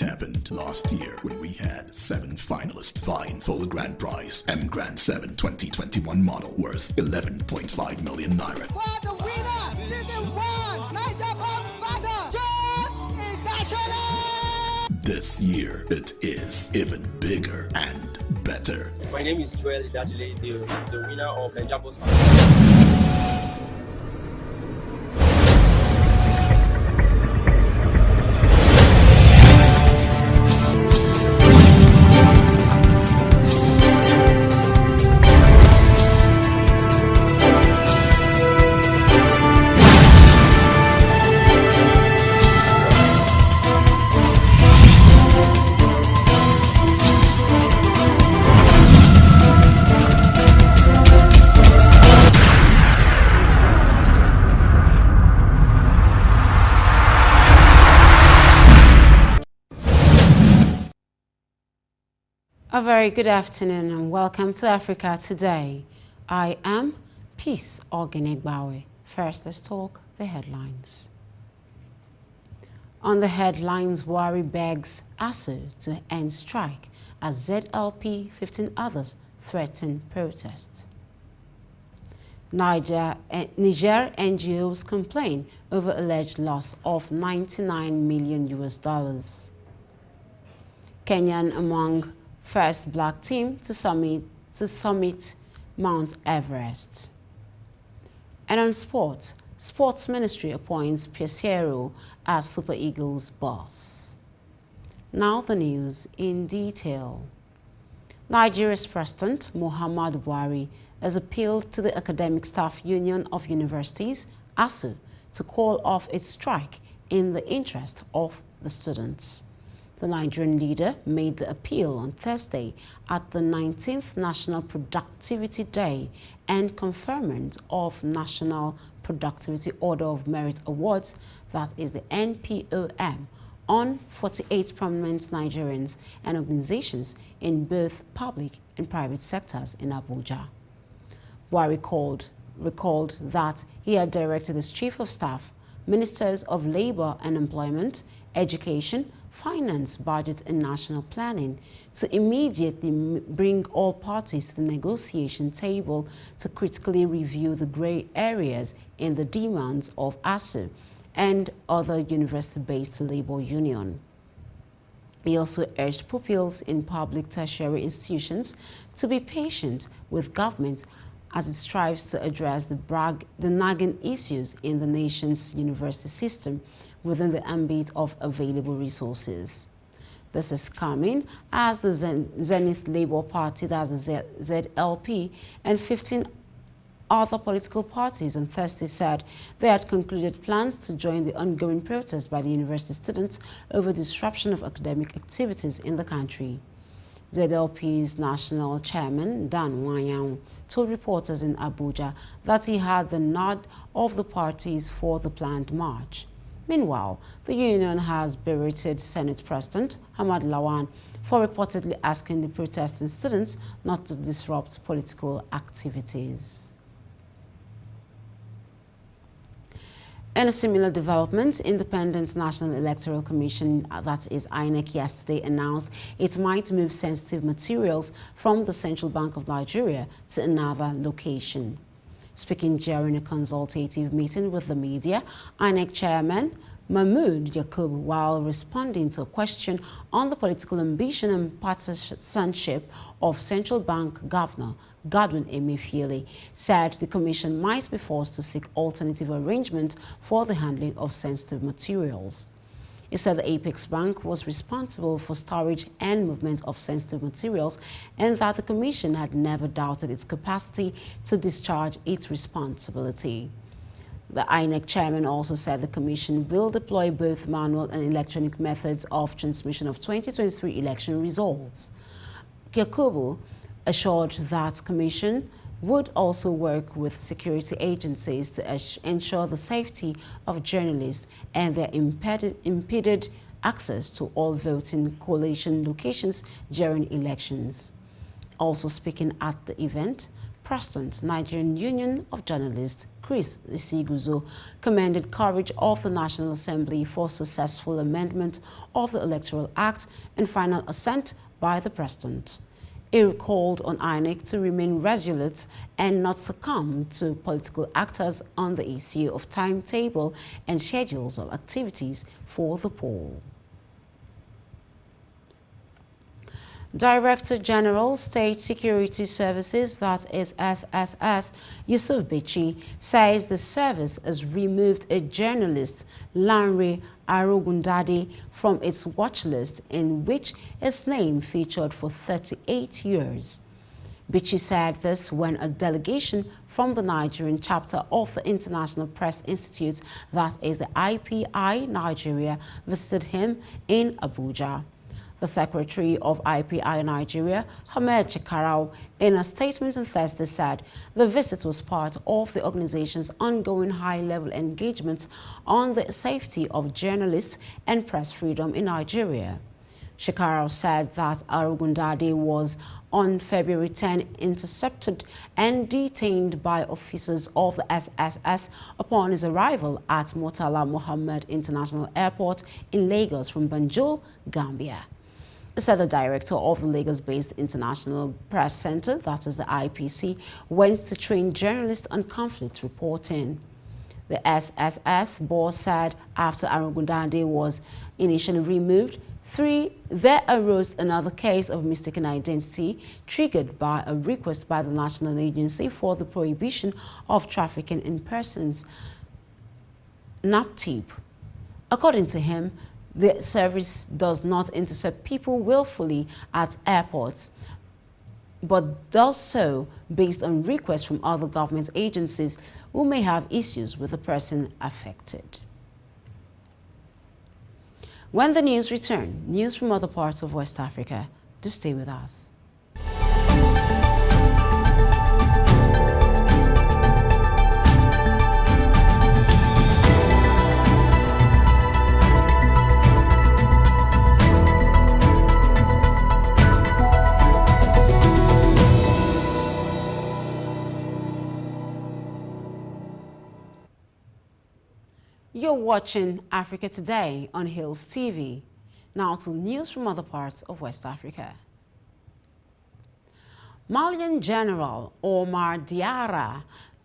happened last year when we had 7 finalists vying for the grand prize, M Grand 7 2021 model worth 11.5 million naira. For the winner, season 1, Niger Post Father, John Ibachole! This year, it is even bigger and better. My name is Joel Idajile, the winner of Niger Post Father. A very good afternoon and welcome to Africa Today. I am Peace Ogenegbawe. First, let's talk the headlines. On the headlines, Buhari begs ASU to end strike as ZLP 15 others threaten protest. Niger NGOs complain over alleged loss of $99 million. Kenyan among first black team to summit Mount Everest. And on sports Ministry appoints Piacero as Super Eagles boss. Now the news in detail. Nigeria's President Muhammadu Buhari has appealed to the Academic Staff Union of Universities, ASU, to call off its strike in the interest of the students. The Nigerian leader made the appeal on Thursday at the 19th National Productivity Day and conferment of National Productivity Order of Merit Awards, that is the NPOM, on 48 prominent Nigerians and organizations in both public and private sectors in Abuja. Buhari recalled that he had directed his Chief of Staff, Ministers of Labor and Employment, Education, Finance, Budget and National Planning to immediately bring all parties to the negotiation table to critically review the grey areas in the demands of ASU and other university-based labor union. He also urged pupils in public tertiary institutions to be patient with government as it strives to address the nagging issues in the nation's university system within the ambit of available resources. This is coming as the Zenith Labour Party, that's the ZLP, and 15 other political parties on Thursday said they had concluded plans to join the ongoing protest by the university students over disruption of academic activities in the country. ZLP's national chairman, Dan Wanyang, told reporters in Abuja that he had the nod of the parties for the planned march. Meanwhile, the union has berated Senate President Ahmad Lawan for reportedly asking the protesting students not to disrupt political activities. In a similar development, Independent National Electoral Commission, that is INEC, yesterday announced it might move sensitive materials from the Central Bank of Nigeria to another location. Speaking during a consultative meeting with the media, INEC Chairman Mahmood Yakub, while responding to a question on the political ambition and partisanship of Central Bank Governor Godwin Emefiele, said the Commission might be forced to seek alternative arrangement for the handling of sensitive materials. He said the Apex Bank was responsible for storage and movement of sensitive materials and that the Commission had never doubted its capacity to discharge its responsibility. The INEC chairman also said the Commission will deploy both manual and electronic methods of transmission of 2023 election results. Yakubu assured that Commission would also work with security agencies to ensure the safety of journalists and their impeded access to all voting collation locations during elections. Also speaking at the event, President, Nigerian Union of Journalists, Chris Isiguzo, commended courage of the National Assembly for successful amendment of the Electoral Act and final assent by the President. He called on INEC to remain resolute and not succumb to political actors on the issue of timetable and schedules of activities for the poll. Director General State Security Services, that is SSS, Yusuf Bichi, says the service has removed a journalist, Lanre Arogundade, from its watch list in which his name featured for 38 years. Bichi said this when a delegation from the Nigerian chapter of the International Press Institute, that is the IPI Nigeria, visited him in Abuja. The secretary of IPI Nigeria, Hamed Chikarau, in a statement on Thursday said the visit was part of the organization's ongoing high-level engagement on the safety of journalists and press freedom in Nigeria. Chikarau said that Arogundade was on February 10 intercepted and detained by officers of the SSS upon his arrival at Murtala Mohammed International Airport in Lagos from Banjul, Gambia. Said the director of the Lagos-based International Press Center, that is the IPC, went to train journalists on conflict reporting. The SSS boss said after Arogundade was initially removed, there arose another case of mistaken identity triggered by a request by the National Agency for the Prohibition of Trafficking in Persons, NAPTIP. According to him, the service does not intercept people willfully at airports, but does so based on requests from other government agencies who may have issues with the person affected. When the news return, news from other parts of West Africa. Do stay with us. You're watching Africa Today on Hills TV. Now to news from other parts of West Africa. Malian General Omar Diarra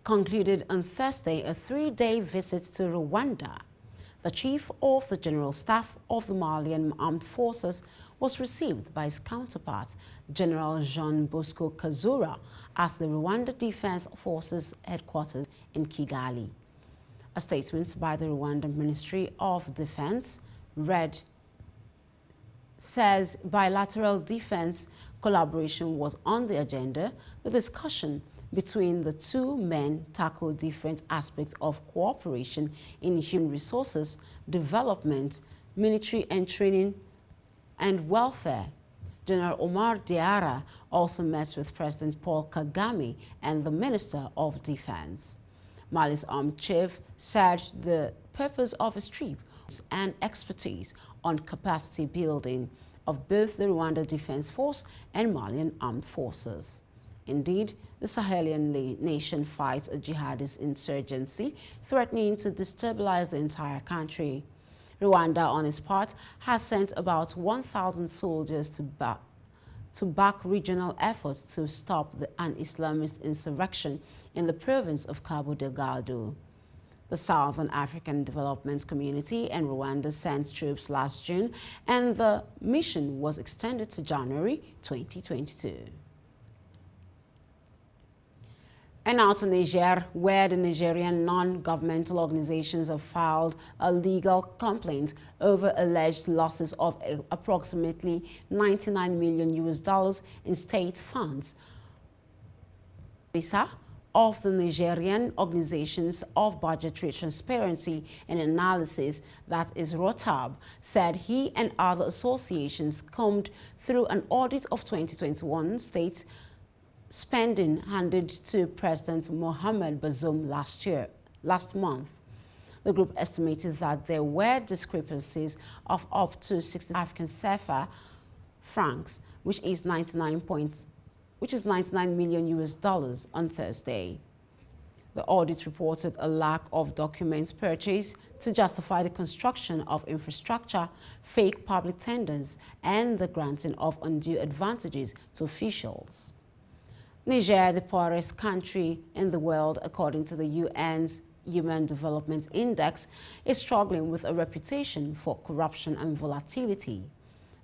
concluded on Thursday a 3-day visit to Rwanda. The chief of the General Staff of the Malian Armed Forces was received by his counterpart, General Jean Bosco Kazura, at the Rwanda Defense Forces headquarters in Kigali. A statement by the Rwanda Ministry of Defense says bilateral defense collaboration was on the agenda. The discussion between the two men tackled different aspects of cooperation in human resources, development, military and training, and welfare. General Omar Diarra also met with President Paul Kagame and the Minister of Defense. Mali's armed chief said the purpose of his trip was an expertise on capacity building of both the Rwanda Defense Force and Malian armed forces. Indeed, the Sahelian nation fights a jihadist insurgency threatening to destabilize the entire country. Rwanda, on its part, has sent about 1,000 soldiers to back regional efforts to stop an Islamist insurrection in the province of Cabo Delgado. The Southern African Development Community and Rwanda sent troops last June, and the mission was extended to January 2022. And now to Niger, where the Nigerian non-governmental organizations have filed a legal complaint over alleged losses of approximately $99 million in state funds. Of the Nigerian Organizations of Budgetary Transparency and Analysis, that is ROTAB, said he and other associations combed through an audit of 2021 state spending handed to President Mohamed Bazoum last month. The group estimated that there were discrepancies of up to 60 African CFA francs, which is $99 million on Thursday. The audit reported a lack of documents purchased to justify the construction of infrastructure, fake public tenders, and the granting of undue advantages to officials. Niger, the poorest country in the world according to the UN's Human Development Index, is struggling with a reputation for corruption and volatility.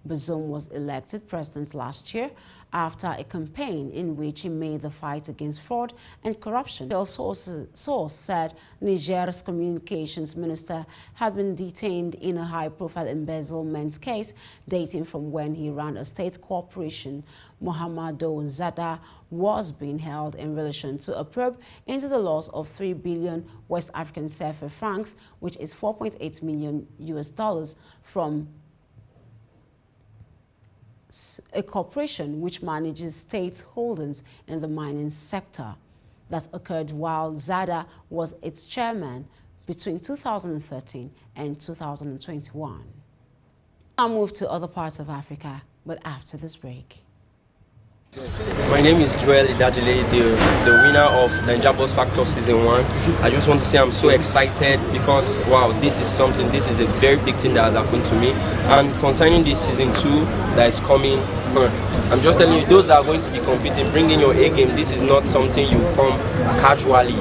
Bazoum was elected president last year after a campaign in which he made the fight against fraud and corruption. A source said Niger's communications minister had been detained in a high-profile embezzlement case dating from when he ran a state corporation. Mohamedou Zada was being held in relation to a probe into the loss of 3 billion West African CFA francs, which is $4.8 million US, from a corporation which manages state holdings in the mining sector. That occurred while Zada was its chairman between 2013 and 2021. I'll move to other parts of Africa, but after this break. My name is Joel Idajile, the winner of Naija Boss Factor Season 1. I just want to say I'm so excited because, wow, this is a very big thing that has happened to me. And concerning this Season 2 that is coming, I'm just telling you, those that are going to be competing, bring in your A game. This is not something you come casually.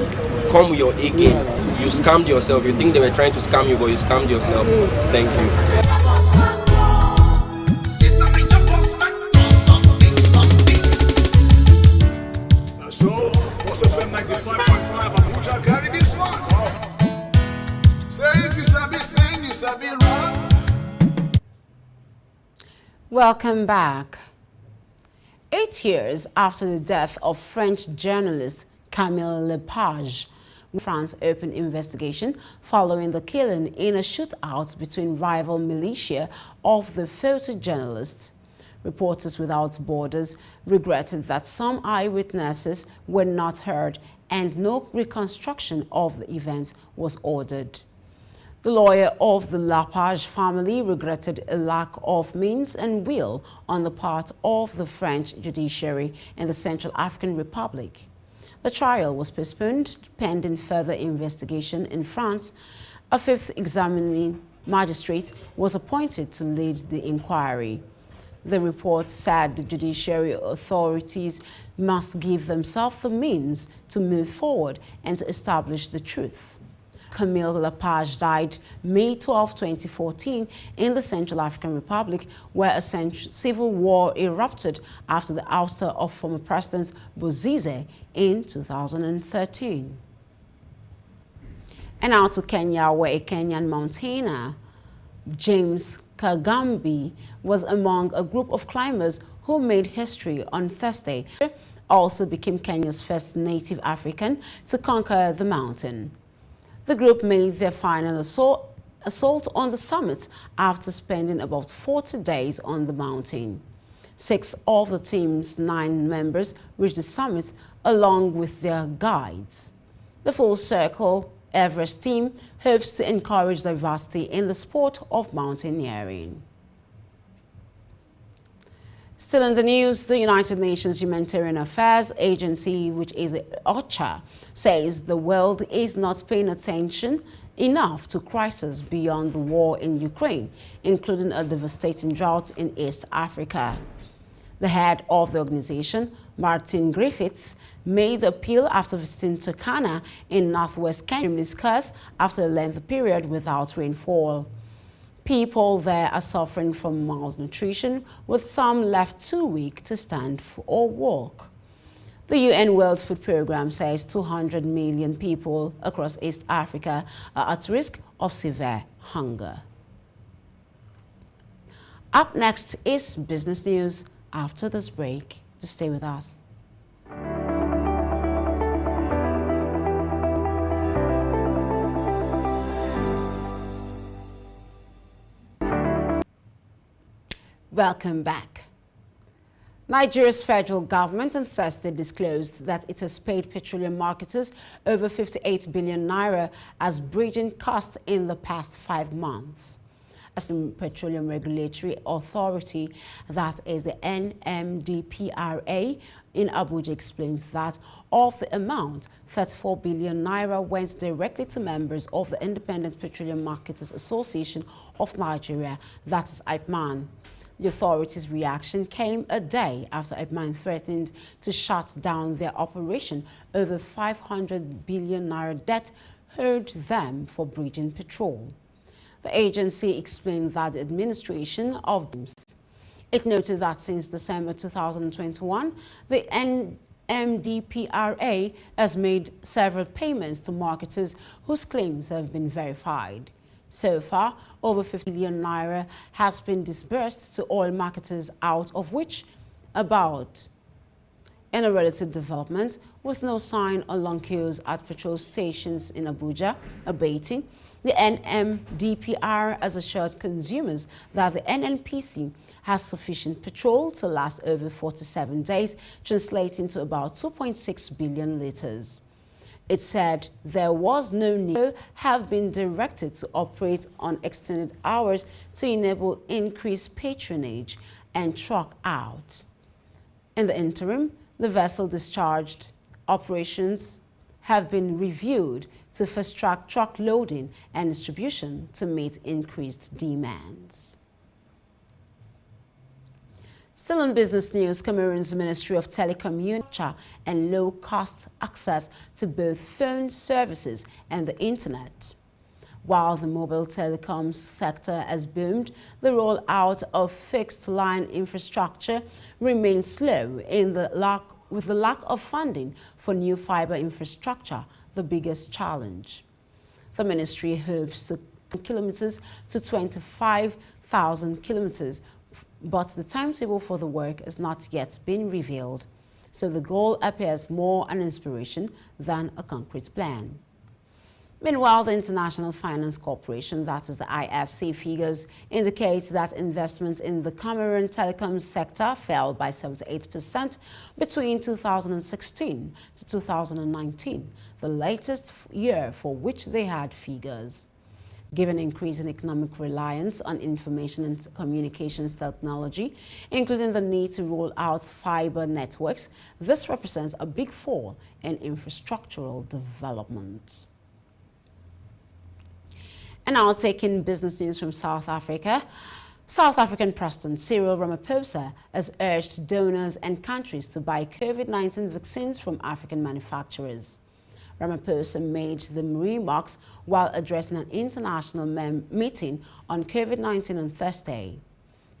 Come with your A game. You scammed yourself. You think they were trying to scam you, but you scammed yourself. Thank you. So, what's FM 95.5? Abuja carry this one. Say if you sabi sing, you sabi rap. Welcome back. 8 years after the death of French journalist Camille Lepage, France opened investigation following the killing in a shootout between rival militia of the photojournalist. Reporters Without Borders regretted that some eyewitnesses were not heard and no reconstruction of the event was ordered. The lawyer of the Lepage family regretted a lack of means and will on the part of the French judiciary in the Central African Republic. The trial was postponed pending further investigation in France. A fifth examining magistrate was appointed to lead the inquiry. The report said the judiciary authorities must give themselves the means to move forward and to establish the truth. Camille Lepage died May 12, 2014 in the Central African Republic, where a civil war erupted after the ouster of former President Bozize in 2013. And now to Kenya, where a Kenyan mountaineer, James Kagambi, was among a group of climbers who made history on Thursday. Also became Kenya's first native African to conquer the mountain. The group made their final assault on the summit after spending about 40 days on the mountain. 6 of the team's 9 members reached the summit along with their guides. The Full Circle Everest team hopes to encourage diversity in the sport of mountaineering. Still in the news, the United Nations Humanitarian Affairs Agency, which is the OCHA, says the world is not paying attention enough to crises beyond the war in Ukraine, including a devastating drought in East Africa. The head of the organization, Martin Griffiths, made the appeal after visiting Turkana in northwest Kenya, discussed after a lengthy period without rainfall. People there are suffering from malnutrition, with some left too weak to stand or walk. The UN World Food Programme says 200 million people across East Africa are at risk of severe hunger. Up next is business news after this break. Just stay with us. Welcome back. Nigeria's federal government on Thursday disclosed that it has paid petroleum marketers over 58 billion naira as bridging costs in the past 5 months. As the Petroleum Regulatory Authority, that is the NMDPRA, in Abuja explains that of the amount, 34 billion naira went directly to members of the Independent Petroleum Marketers Association of Nigeria, that is IPMAN. The authorities' reaction came a day after IPMAN threatened to shut down their operation over 500 billion naira debt owed them for bridging petrol. The agency explained that the administration of it noted that since December 2021, the NMDPRA has made several payments to marketers whose claims have been verified. So far, over 50 billion naira has been disbursed to oil marketers, out of which about, in a relative development, with no sign of long queues at petrol stations in Abuja abating, the NMDPR has assured consumers that the NNPC has sufficient petrol to last over 47 days, translating to about 2.6 billion litres. It said there was no need to have been directed to operate on extended hours to enable increased patronage and truck out. In the interim, the vessel discharged operations have been reviewed to fast-track truck loading and distribution to meet increased demands. Still in business news, Cameroon's Ministry of Telecommunications and low-cost access to both phone services and the internet. While the mobile telecoms sector has boomed, the rollout of fixed-line infrastructure remains slow with the lack of funding for new fiber infrastructure the biggest challenge. The ministry hopes to kilometers to 25,000 kilometers, but the timetable for the work has not yet been revealed, so the goal appears more an inspiration than a concrete plan. Meanwhile, the International Finance Corporation, that is the IFC, figures indicate that investment in the Cameroon telecom sector fell by 78% between 2016 to 2019, the latest year for which they had figures. Given increasing economic reliance on information and communications technology, including the need to roll out fiber networks, this represents a big fall in infrastructural development. And now taking business news from South Africa. South African President Cyril Ramaphosa has urged donors and countries to buy COVID-19 vaccines from African manufacturers. Ramaphosa made the remarks while addressing an international meeting on COVID-19 on Thursday.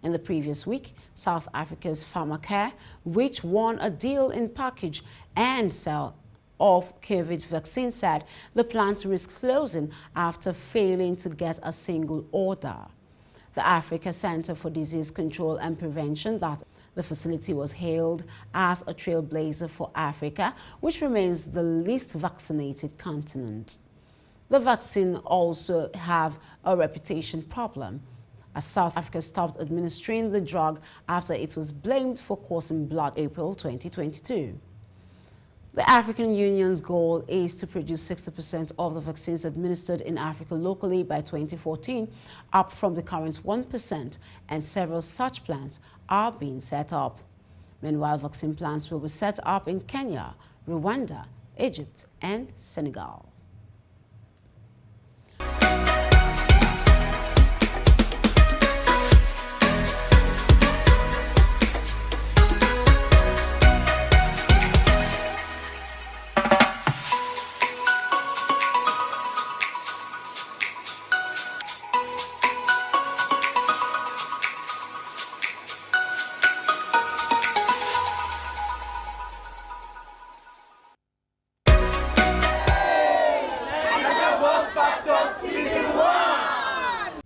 In the previous week, South Africa's Pharmacare, which won a deal in package and sell of COVID vaccine, said the plant risks closing after failing to get a single order. The Africa Center for Disease Control and Prevention, that the facility was hailed as a trailblazer for Africa, which remains the least vaccinated continent. The vaccine also have a reputation problem, as South Africa stopped administering the drug after it was blamed for causing blood in April 2022. The African Union's goal is to produce 60% of the vaccines administered in Africa locally by 2014, up from the current 1%, and several such plants are being set up. Meanwhile, vaccine plants will be set up in Kenya, Rwanda, Egypt, and Senegal.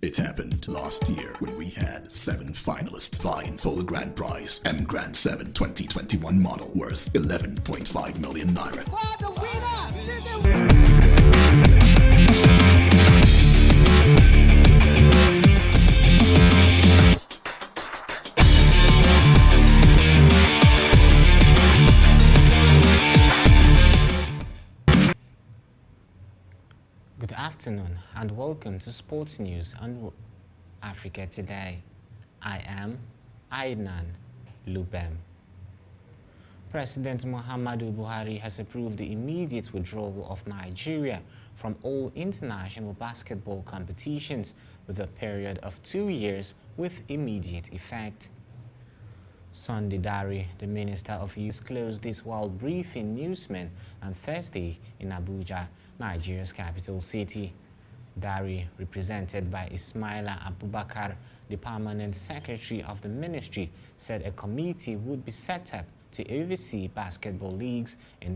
It happened last year when we had 7 finalists vying for the grand prize, M Grand 7 2021 model worth 11.5 million naira. For the winner, Good afternoon and welcome to Sports News and Africa Today. I am Aidnan Lubem. President Muhammadu Buhari has approved the immediate withdrawal of Nigeria from all international basketball competitions with a period of 2 years with immediate effect. Sunday Dare, the Minister of Youth, closed this while briefing newsmen on Thursday in Abuja, Nigeria's capital city. Dare, represented by Ismaila Abubakar, the permanent secretary of the ministry, said a committee would be set up to oversee basketball leagues in the